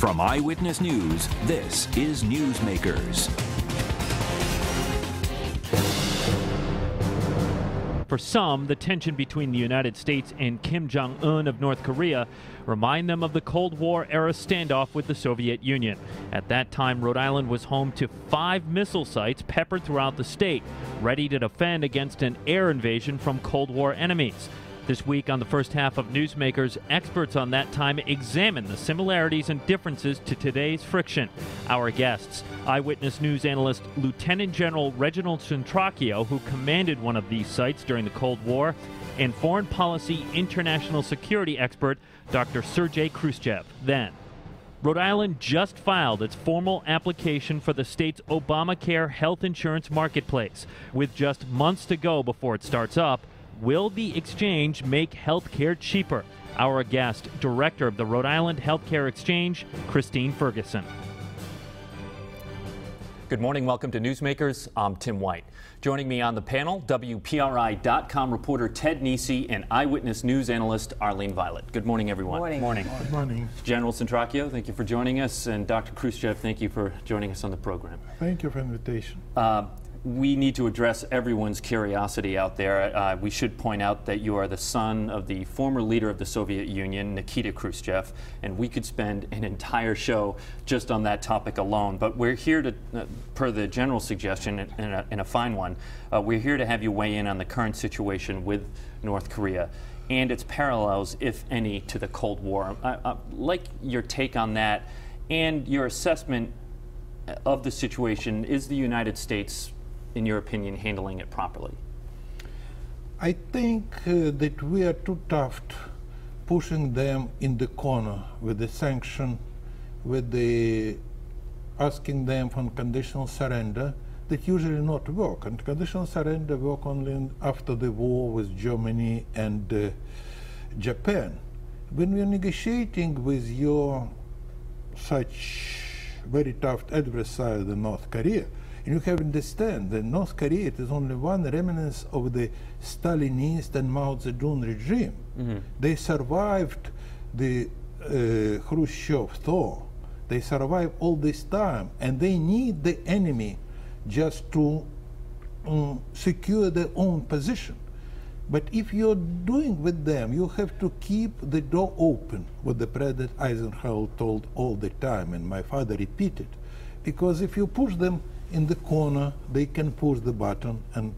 From Eyewitness News, this is Newsmakers. For some, the tension between the United States and Kim Jong-un of North Korea remind them of the Cold War-era standoff with the Soviet Union. At that time, Rhode Island was home to 5 missile sites peppered throughout the state, ready to defend against an air invasion from Cold War enemies. This week on the first half of Newsmakers, experts on that time examine the similarities and differences to today's friction. Our guests, Eyewitness News analyst Lieutenant General Reginald Centracchio, who commanded one of these sites during the Cold War, and foreign policy international security expert Dr. Sergei Khruschev. Then, Rhode Island just filed its formal application for the state's Obamacare health insurance marketplace. With just months to go before it starts up, will the exchange make health care cheaper? Our guest, director of the Rhode Island Healthcare Exchange, Christine Ferguson. Good morning. Welcome to Newsmakers. I'm Tim White. Joining me on the panel, WPRI.com reporter Ted Nisi and Eyewitness News analyst Arlene Violet. Good morning, everyone. Morning. Morning. Good morning. General Centracchio, thank you for joining us. And Dr. Khrushchev, thank you for joining us on the program. Thank you for the invitation. We need to address everyone's curiosity out there. We should point out that you are the son of the former leader of the Soviet Union, Nikita Khrushchev, and we could spend an entire show just on that topic alone. But we're here to, per the general suggestion, and a fine one, we're here to have you weigh in on the current situation with North Korea and its parallels, if any, to the Cold War. I'd like your take on that and your assessment of the situation. Is the United States, in your opinion, handling it properly? I think that we are too tough pushing them in the corner with the sanction, with the asking them for unconditional surrender that usually not work. And conditional surrender work only after the war with Germany and Japan. When we are negotiating with your such very tough adversary, the North Korea, and you have to understand that North Korea is only one remnant of the Stalinist and Mao Zedong regime. Mm-hmm. They survived the Khrushchev thaw. They survived all this time, and they need the enemy just to secure their own position. But if you're doing with them, you have to keep the door open, what the President Eisenhower told all the time, and my father repeated. Because if you push them in the corner, they can push the button and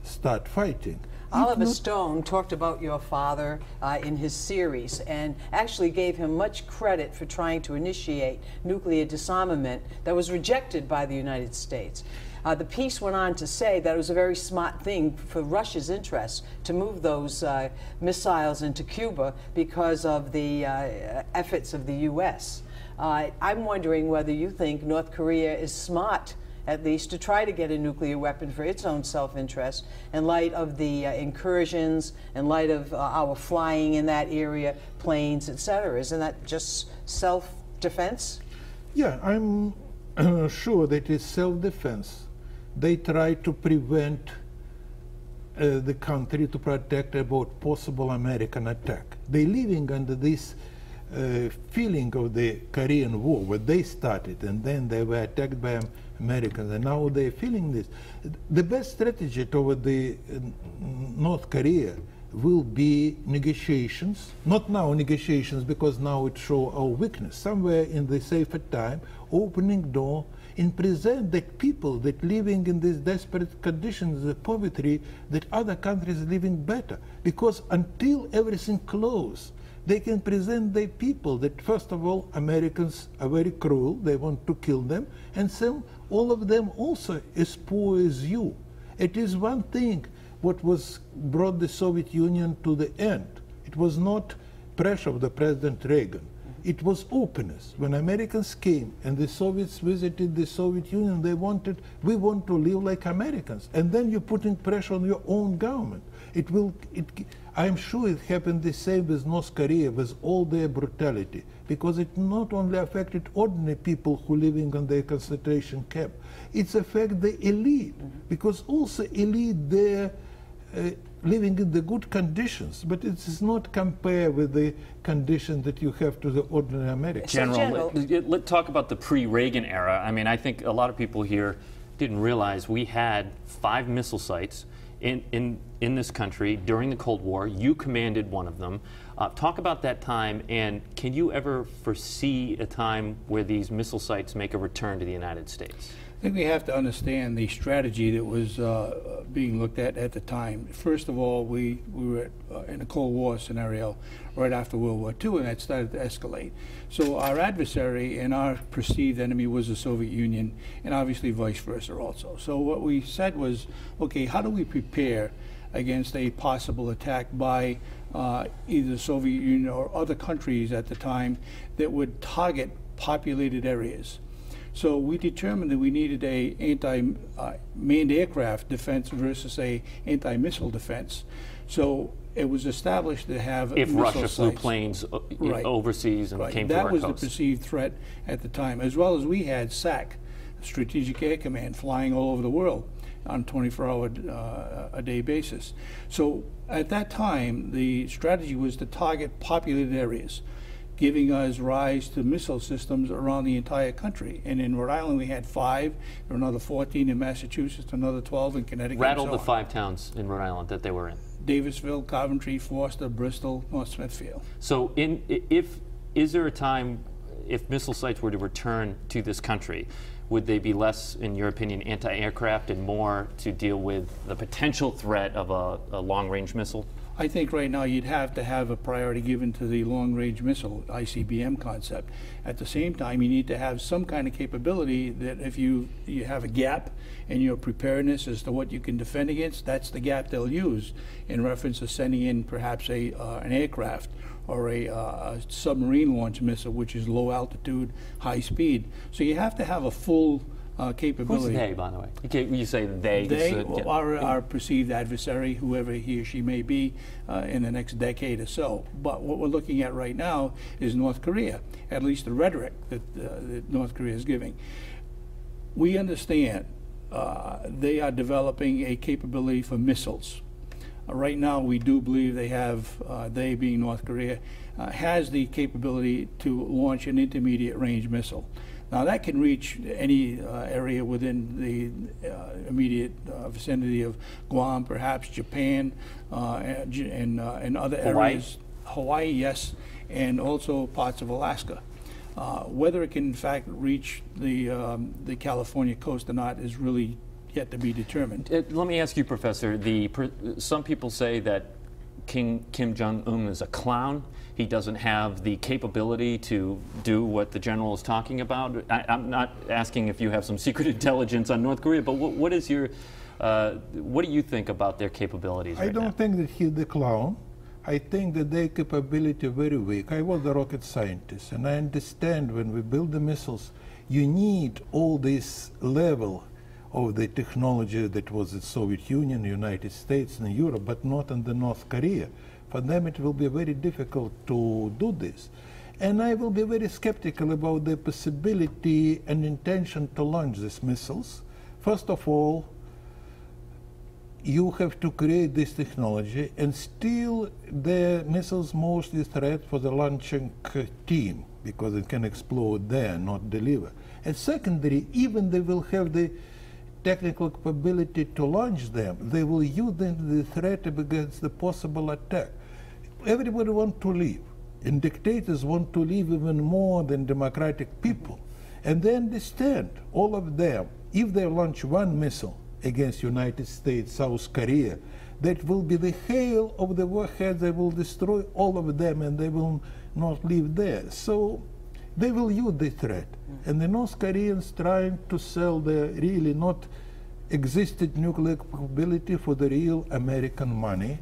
start fighting. Oliver Stone talked about your father in his series and actually gave him much credit for trying to initiate nuclear disarmament that was rejected by the United States. The piece went on to say that it was a very smart thing for Russia's interest to move those missiles into Cuba because of the efforts of the U.S. I'm wondering whether you think North Korea is smart, at least, to try to get a nuclear weapon for its own self-interest in light of the incursions, in light of our flying in that area, planes, etc. Isn't that just self-defense? Yeah, I'm sure that it's self-defense. They try to prevent the country to protect about possible American attack. They're living under this feeling of the Korean War, where they started, and then they were attacked by Americans, and now they're feeling this. The best strategy toward the North Korea will be negotiations. Not now negotiations, because now it shows our weakness. Somewhere in the safer time, opening door and present that people that living in these desperate conditions, the poverty, that other countries living better. Because until everything closes, they can present their people that, first of all, Americans are very cruel, they want to kill them, and so all of them also as poor as you. It is one thing what was brought the Soviet Union to the end. It was not pressure of the President Reagan. It was openness. When Americans came and the Soviets visited the Soviet Union, they wanted, we want to live like Americans. And then you're putting pressure on your own government. I'm sure it happened the same with North Korea, with all their brutality, because it not only affected ordinary people who living in the concentration camp, it's affect the elite, because also elite there living in the good conditions, but it is not compared with the condition that you have to the ordinary American. General, let's talk about the pre-Reagan era. I mean, I think a lot of people here didn't realize we had 5 missile sites in this country during the Cold War. You commanded one of them. Talk about that time, and can you ever foresee a time where these missile sites make a return to the United States? I think we have to understand the strategy that was being looked at the time. First of all, we were in a Cold War scenario right after World War II, and that started to escalate. So our adversary and our perceived enemy was the Soviet Union, and obviously vice versa also. So what we said was, okay, how do we prepare against a possible attack by either the Soviet Union or other countries at the time that would target populated areas? So we determined that we needed a anti-manned aircraft defense versus a anti-missile defense. So it was established to have if missile Russia flew sites. planes Right. overseas and came to That our was coast. the perceived threat at the time, as well as we had SAC, Strategic Air Command, flying all over the world on a 24-hour a day basis. So at that time, the strategy was to target populated areas, giving us rise to missile systems around the entire country. And in Rhode Island, we had 5. There were another 14 in Massachusetts, another 12 in Connecticut. Rattle and the so on. 5 towns in Rhode Island that they were in. Davisville, Coventry, Forster, Bristol, North Smithfield. So is there a time, if missile sites were to return to this country, would they be less, in your opinion, anti-aircraft and more to deal with the potential threat of a long-range missile? I think right now you'd have to have a priority given to the long-range missile, ICBM concept. At the same time, you need to have some kind of capability that if you have a gap in your preparedness as to what you can defend against, that's the gap they'll use in reference to sending in perhaps an aircraft or a submarine launch missile, which is low altitude, high speed. So you have to have a full capability. Who's they, by the way? You say they. They are our perceived adversary, whoever he or she may be, in the next decade or so. But what we're looking at right now is North Korea, at least the rhetoric that North Korea is giving. We understand they are developing a capability for missiles. Right now, we do believe they have, they being North Korea, has the capability to launch an intermediate range missile. Now that can reach any area within the immediate vicinity of Guam, perhaps Japan, and other areas. Hawaii, yes, and also parts of Alaska. Whether it can in fact reach the California coast or not is really yet to be determined. Let me ask you, Professor. Some people say that Kim Jong-un is a clown. He doesn't have the capability to do what the general is talking about. I'm not asking if you have some secret intelligence on North Korea, but what is your, what do you think about their capabilities right now? I don't think that he's the clown. I think that their capability very weak. I was a rocket scientist, and I understand when we build the missiles, you need all this level of the technology that was in the Soviet Union, United States, and Europe, but not in the North Korea. For them, it will be very difficult to do this. And I will be very skeptical about the possibility and intention to launch these missiles. First of all, you have to create this technology, and still the missiles mostly threat for the launching team, because it can explode there, not deliver. And secondly, even they will have the technical capability to launch them, they will use the threat against the possible attack. Everybody wants to live, and dictators want to live even more than democratic people. And they understand, all of them, if they launch one missile against United States, South Korea, that will be the hail of the warheads. They will destroy all of them, and they will not live there. So they will use the threat. And the North Koreans trying to sell the really not existed nuclear capability for the real American money.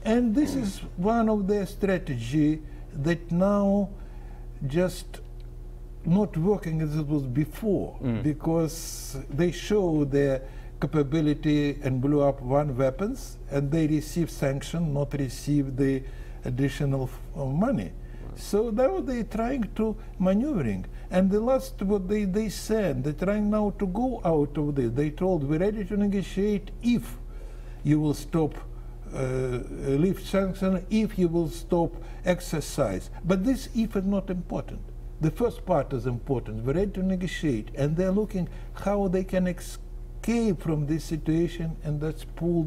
And this is one of their strategy that now just not working as it was before, because they show their capability and blew up one weapons, and they receive sanction, not receive the additional money. So now they're trying to maneuvering. And the last what they said, they're trying now to go out of this. They told, we're ready to negotiate if you will stop lift sanctions if you will stop exercise. But this if is not important. The first part is important. We're ready to negotiate, and they're looking how they can escape from this situation and let's pull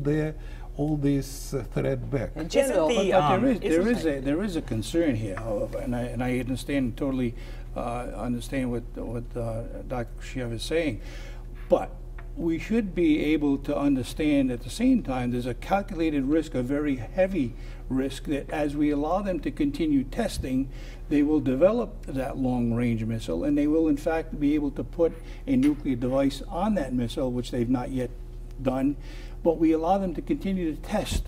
all this threat back. And General, there is a concern here, however, and I understand totally understand what Dr. Khruschev is saying, but we should be able to understand at the same time there's a calculated risk, a very heavy risk, that as we allow them to continue testing, they will develop that long-range missile, and they will in fact be able to put a nuclear device on that missile, which they've not yet done, but we allow them to continue to test.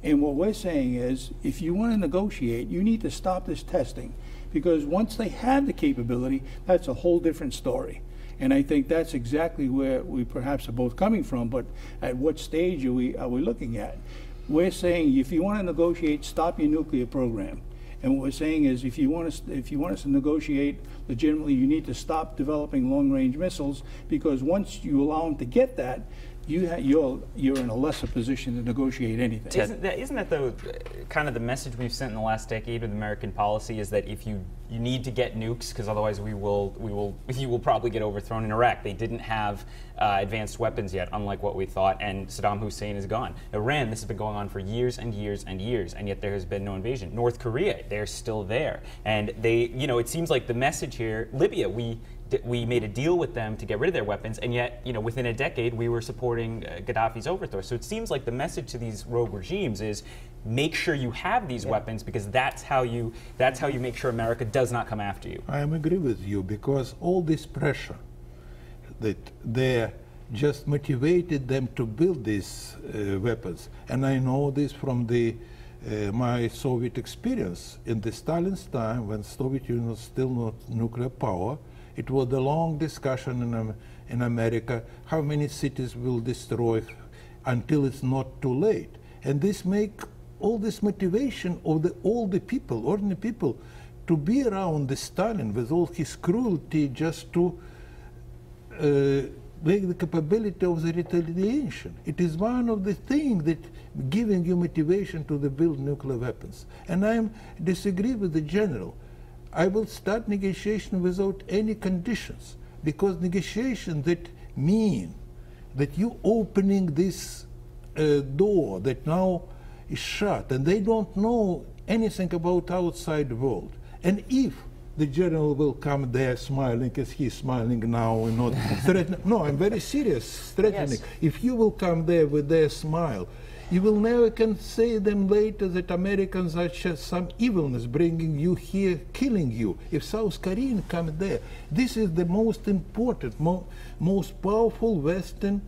And what we're saying is, if you want to negotiate, you need to stop this testing, because once they have the capability, that's a whole different story. And I think that's exactly where we perhaps are both coming from, but at what stage are we looking at? We're saying if you want to negotiate, stop your nuclear program. And what we're saying is if you want us to negotiate legitimately, you need to stop developing long-range missiles, because once you allow them to get that, you're in a lesser position to negotiate anything. Isn't that the kind of the message we've sent in the last decade with American policy, is that if you need to get nukes, because otherwise you will probably get overthrown in Iraq. They didn't have advanced weapons yet, unlike what we thought, and Saddam Hussein is gone. Iran, this has been going on for years and years and years, and yet there has been no invasion. North Korea, they're still there, and they, it seems like the message here, Libya, we made a deal with them to get rid of their weapons, and yet, within a decade, we were supporting Gaddafi's overthrow. So it seems like the message to these rogue regimes is make sure you have these weapons, because that's how you make sure America does not come after you. I agree with you, because all this pressure that they just motivated them to build these weapons, and I know this from my Soviet experience. In the Stalin's time, when Soviet Union was still not nuclear power, it was a long discussion in America how many cities will destroy until it's not too late. And this make all this motivation of all the people, ordinary people, to be around the Stalin with all his cruelty, just to make the capability of the retaliation. It is one of the things that giving you motivation to build nuclear weapons. And I disagree with the general. I will start negotiation without any conditions, because negotiation that mean that you opening this door that now is shut, and they don't know anything about outside world. And if the general will come there smiling as he's smiling now and not threatening, no, I'm very serious, threatening. Yes. If you will come there with their smile, you will never can say them later that Americans are just some evilness bringing you here, killing you. If South Korean come there, this is the most important, most powerful Western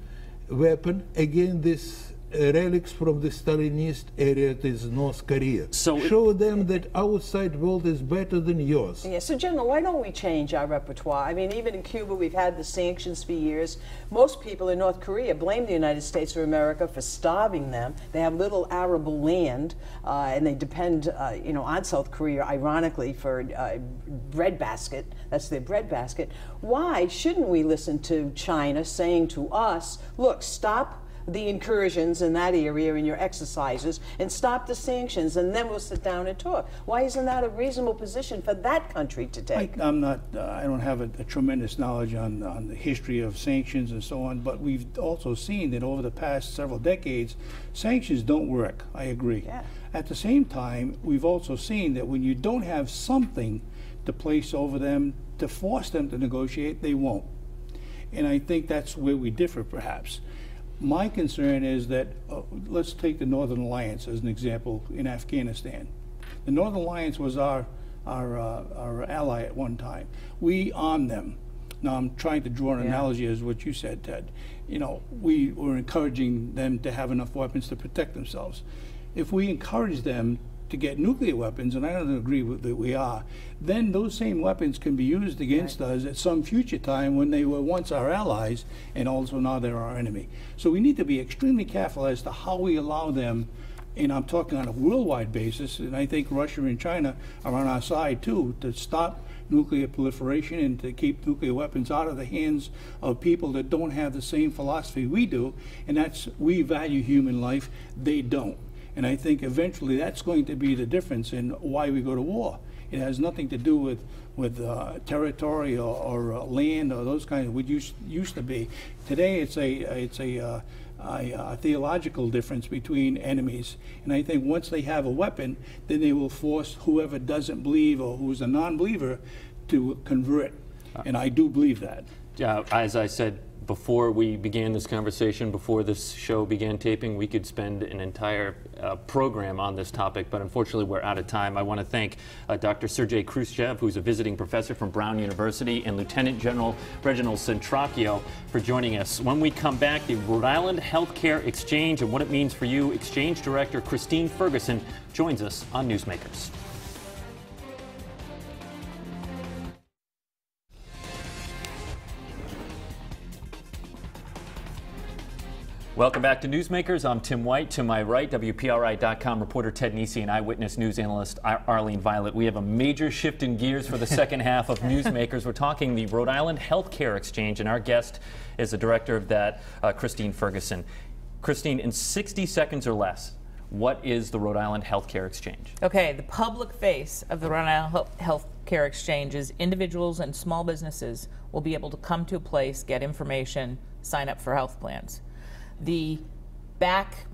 weapon against this relics from the Stalinist area, is North Korea. So show them that outside world is better than yours. Yeah, so General, why don't we change our repertoire? I mean, even in Cuba, we've had the sanctions for years. Most people in North Korea blame the United States or America for starving them. They have little arable land, and they depend, on South Korea, ironically, for breadbasket. That's their breadbasket. Why shouldn't we listen to China saying to us, look, stop the incursions in that area in your exercises and stop the sanctions, and then we'll sit down and talk? Why isn't that a reasonable position for that country to take? I don't have a tremendous knowledge on the history of sanctions and so on, but we've also seen that over the past several decades, sanctions don't work. I agree. Yeah. At the same time, we've also seen that when you don't have something to place over them to force them to negotiate, they won't. And I think that's where we differ, perhaps. My concern is that, let's take the Northern Alliance as an example in Afghanistan. The Northern Alliance was our ally at one time. We armed them. Now I'm trying to draw an analogy as what you said, Ted. We were encouraging them to have enough weapons to protect themselves. If we encourage them to get nuclear weapons, and I don't agree with that we are, then those same weapons can be used against us at some future time when they were once our allies and also now they're our enemy. So we need to be extremely careful as to how we allow them, and I'm talking on a worldwide basis, and I think Russia and China are on our side too, to stop nuclear proliferation and to keep nuclear weapons out of the hands of people that don't have the same philosophy we do, and that's we value human life, they don't. And I think eventually that's going to be the difference in why we go to war. It has nothing to do with territory or land or those kinds of what used to be. Today it's a theological difference between enemies. And I think once they have a weapon, then they will force whoever doesn't believe or who's a non-believer to convert. And I do believe that. As I said before we began this conversation, before this show began taping, we could spend an entire program on this topic, but unfortunately we're out of time. I want to thank Dr. Sergei Khruschev, who's a visiting professor from Brown University, and Lieutenant General Reginald Centracchio for joining us. When we come back, the Rhode Island Healthcare Exchange and what it means for you, Exchange Director Christine Ferguson joins us on Newsmakers. Welcome back to Newsmakers. I'm Tim White. To my right, WPRI.com reporter Ted Nesi and Eyewitness News analyst Arlene Violet. We have a major shift in gears for the second half of Newsmakers. We're talking the Rhode Island Healthcare Exchange, and our guest is the director of that, Christine Ferguson. Christine, in 60 seconds or less, what is the Rhode Island Healthcare Exchange? Okay, the public face of the Rhode Island Healthcare Exchange is individuals and small businesses will be able to come to a place, get information, sign up for health plans. The back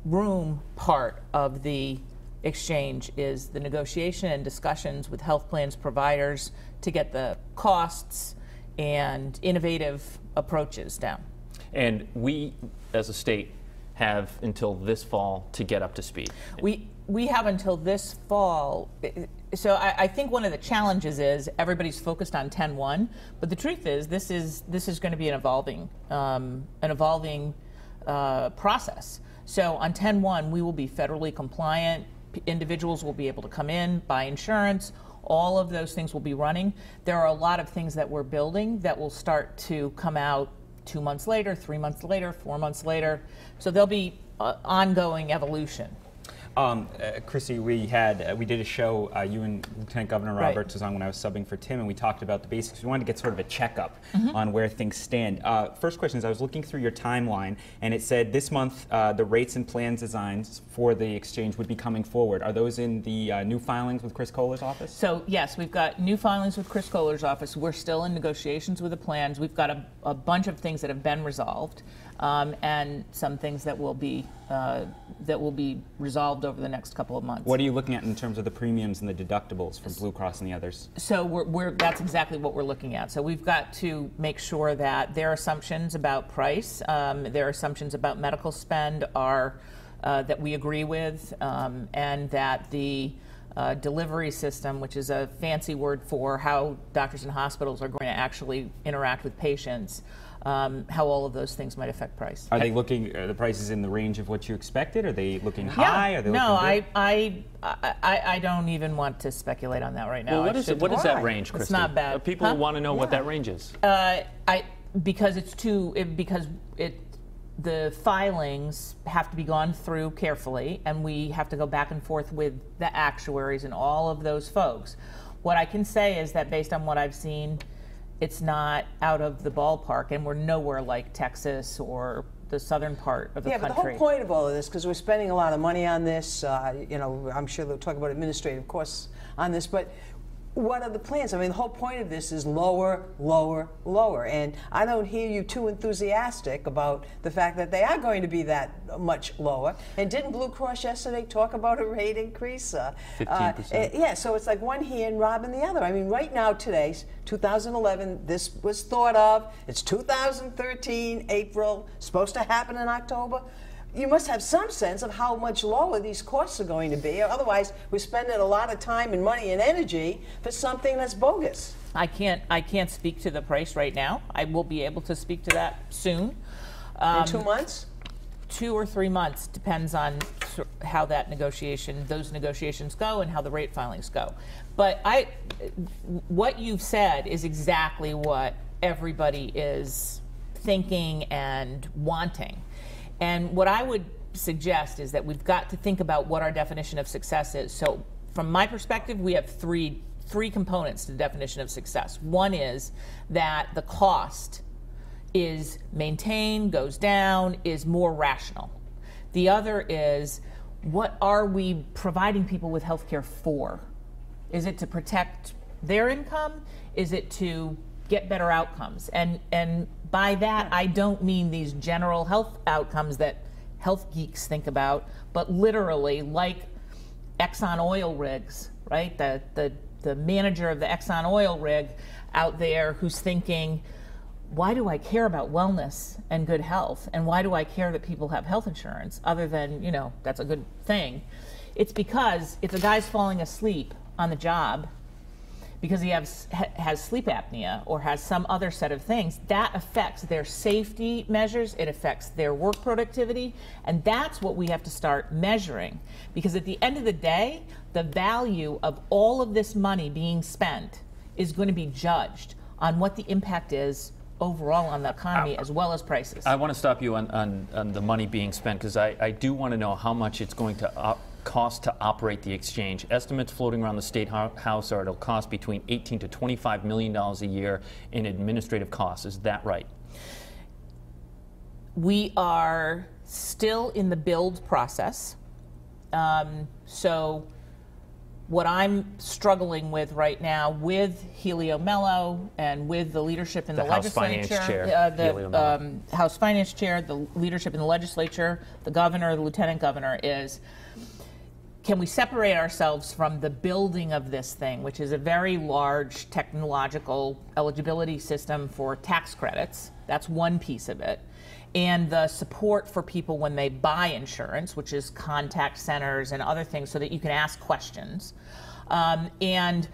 room part of the exchange is the negotiation and discussions with health plans providers to get the costs and innovative approaches down. And we, as a state, have until this fall to get up to speed. We have until this fall. So I think one of the challenges is everybody's focused on 10-1, but the truth is this is going to be an evolving process. So on 10-1, we will be federally compliant. Individuals will be able to come in, buy insurance. All of those things will be running. There are a lot of things that we're building that will start to come out 2 months later, 3 months later, 4 months later. So there'll be ongoing evolution. Chrissy, we did a show, you and Lieutenant Governor Roberts was on when I was subbing for Tim, and we talked about the basics. We wanted to get sort of a checkup on where things stand. First question is, I was looking through your timeline, and it said this month the rates and plan designs for the exchange would be coming forward. Are those in the new filings with Chris Kohler's office? So yes, we've got new filings with Chris Kohler's office. We're still in negotiations with the plans. We've got a bunch of things that have been resolved. And some things that will be resolved over the next couple of months. What are you looking at in terms of the premiums and the deductibles from Blue Cross and the others? So that's exactly what we're looking at. So we've got to make sure that their assumptions about price, their assumptions about medical spend are that we agree with, and that the delivery system, which is a fancy word for how doctors and hospitals are going to actually interact with patients, how all of those things might affect price. Are they looking? Are the prices in the range of what you expected? Are they looking high? Are they no, looking I don't even want to speculate on that right now. Well, what is that range, Christine? It's not bad. People want to know what that range is. Because the filings have to be gone through carefully, and we have to go back and forth with the actuaries and all of those folks. What I can say is that based on what I've seen, it's not out of the ballpark, and we're nowhere like Texas or the southern part of the country. Yeah, but the whole point of all of this, because we're spending a lot of money on this, I'm sure they'll talk about administrative costs on this, but what are the plans? I mean, the whole point of this is lower, lower, lower. And I don't hear you too enthusiastic about the fact that they are going to be that much lower. And didn't Blue Cross yesterday talk about a rate increase? 15%. Yeah, so it's like one hand robbing the other. I mean, right now, today's 2011, this was thought of. It's 2013, April, supposed to happen in October. You must have some sense of how much lower these costs are going to be. Otherwise, we're spending a lot of time and money and energy for something that's bogus. I can't speak to the price right now. I will be able to speak to that soon. In 2 months? 2 or 3 months, depends on how those negotiations go and how the rate filings go. But what you've said is exactly what everybody is thinking and wanting. And what I would suggest is that we've got to think about what our definition of success is. So from my perspective, we have three components to the definition of success. One is that the cost is maintained, goes down, is more rational. The other is what are we providing people with health care for? Is it to protect their income? Is it to get better outcomes? And by that, I don't mean these general health outcomes that health geeks think about, but literally like Exxon oil rigs, right? The manager of the Exxon oil rig out there who's thinking, why do I care about wellness and good health? And why do I care that people have health insurance other than, you know, that's a good thing? It's because if a guy's falling asleep on the job because he has sleep apnea or has some other set of things, that affects their safety measures, it affects their work productivity, and that's what we have to start measuring. Because at the end of the day, the value of all of this money being spent is going to be judged on what the impact is overall on the economy as well as prices. I want to stop you on the money being spent, because I do want to know how much it's going to cost to operate the exchange. Estimates floating around the State House are it'll cost between $18 to $25 million a year in administrative costs. Is that right? We are still in the build process. So what I'm struggling with right now with Helio Mello and with the leadership in the legislature, House Finance Chair, the leadership in the legislature, the governor, the lieutenant governor, is can we separate ourselves from the building of this thing, which is a very large technological eligibility system for tax credits? That's one piece of it. And the support for people when they buy insurance, which is contact centers and other things so that you can ask questions. And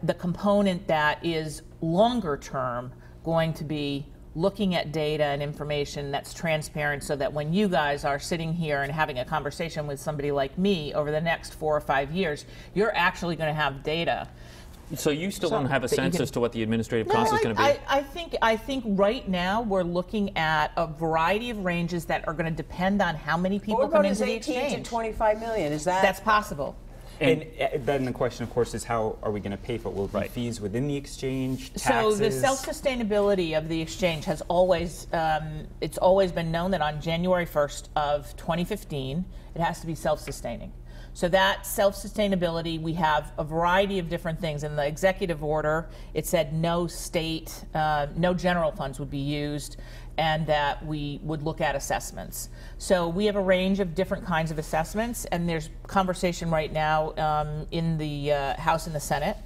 the component that is longer term going to be looking at data and information that's transparent so that when you guys are sitting here and having a conversation with somebody like me over the next 4 or 5 years, you're actually going to have data. So you still don't have a sense as to what the administrative cost is going to be? I think right now we're looking at a variety of ranges that are going to depend on how many people come into the exchange. 18 to 25 million, is that? That's possible. And then the question, of course, is how are we going to pay for it? Will it be fees within the exchange, taxes? So the self-sustainability of the exchange has always, it's always been known that on January 1st of 2015, it has to be self-sustaining. So that self-sustainability, we have a variety of different things. In the executive order, it said no state, no general funds would be used, and that we would look at assessments. So we have a range of different kinds of assessments, and there's conversation right now in the House and the Senate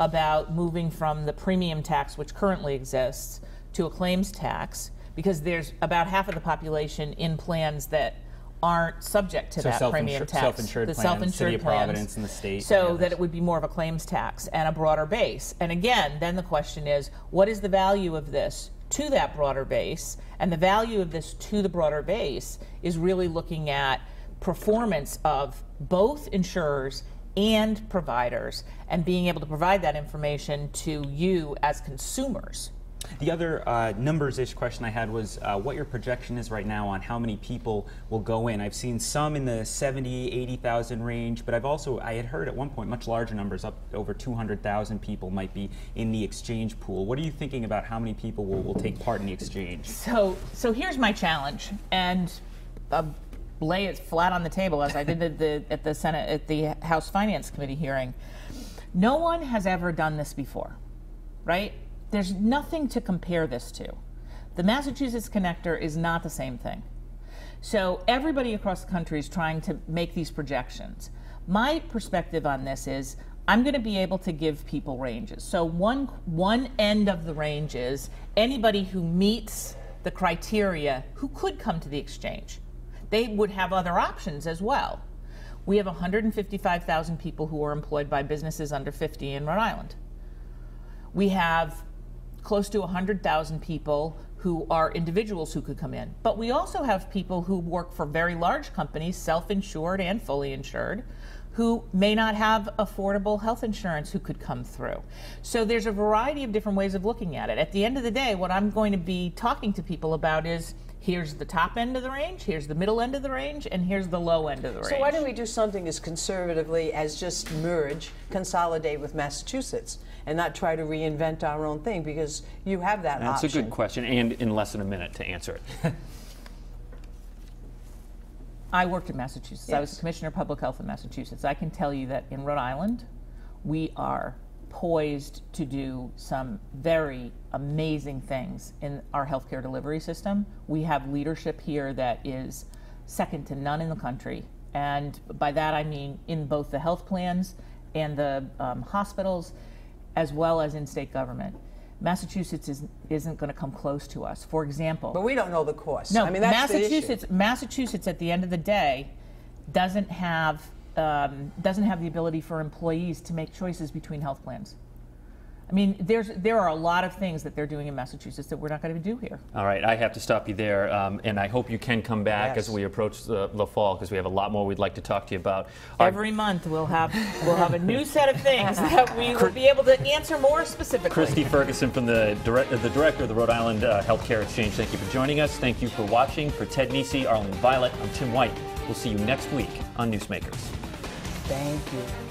about moving from the premium tax, which currently exists, to a claims tax, because there's about half of the population in plans that aren't subject to that premium tax. Self-insured plans, City of Providence and the state. So that it would be more of a claims tax and a broader base. And again, then the question is, what is the value of this to that broader base? And the value of this to the broader base is really looking at performance of both insurers and providers and being able to provide that information to you as consumers. The other numbers-ish question I had was what your projection is right now on how many people will go in. I've seen some in the 70, 80,000 range, but I had heard at one point much larger numbers, up over 200,000 people might be in the exchange pool. What are you thinking about how many people will take part in the exchange? So here's my challenge, and lay it flat on the table as I did at the Senate, at the House Finance Committee hearing. No one has ever done this before, right? There's nothing to compare this to. The Massachusetts connector is not the same thing. So everybody across the country is trying to make these projections. My perspective on this is I'm going to be able to give people ranges. So one end of the range is anybody who meets the criteria who could come to the exchange. They would have other options as well. We have 155,000 people who are employed by businesses under 50 in Rhode Island. We have close to 100,000 people who are individuals who could come in. But we also have people who work for very large companies, self-insured and fully insured, who may not have affordable health insurance who could come through. So there's a variety of different ways of looking at it. At the end of the day, what I'm going to be talking to people about is here's the top end of the range, here's the middle end of the range, and here's the low end of the range. So why don't we do something as conservatively as just merge, consolidate with Massachusetts, and not try to reinvent our own thing, because you have that option. That's a good question, and in less than a minute to answer it. I worked in Massachusetts. Yes. I was Commissioner of Public Health in Massachusetts. I can tell you that in Rhode Island, we are poised to do some very amazing things in our healthcare delivery system. We have leadership here that is second to none in the country. And by that I mean in both the health plans and the hospitals, as well as in state government. Massachusetts isn't going to come close to us. For example, But we don't know the cost. no, I mean, that's the issue. Massachusetts at the end of the day doesn't have the ability for employees to make choices between health plans. I mean, there are a lot of things that they're doing in Massachusetts that we're not going to do here. All right, I have to stop you there, and I hope you can come back Yes. as we approach the fall, because we have a lot more we'd like to talk to you about. Every month we'll have a new set of things that we will be able to answer more specifically. Christy Ferguson from the director of the Rhode Island Healthcare Exchange, thank you for joining us. Thank you for watching. For Ted Nisi, Arlene Violet, I'm Tim White. We'll see you next week on Newsmakers. Thank you.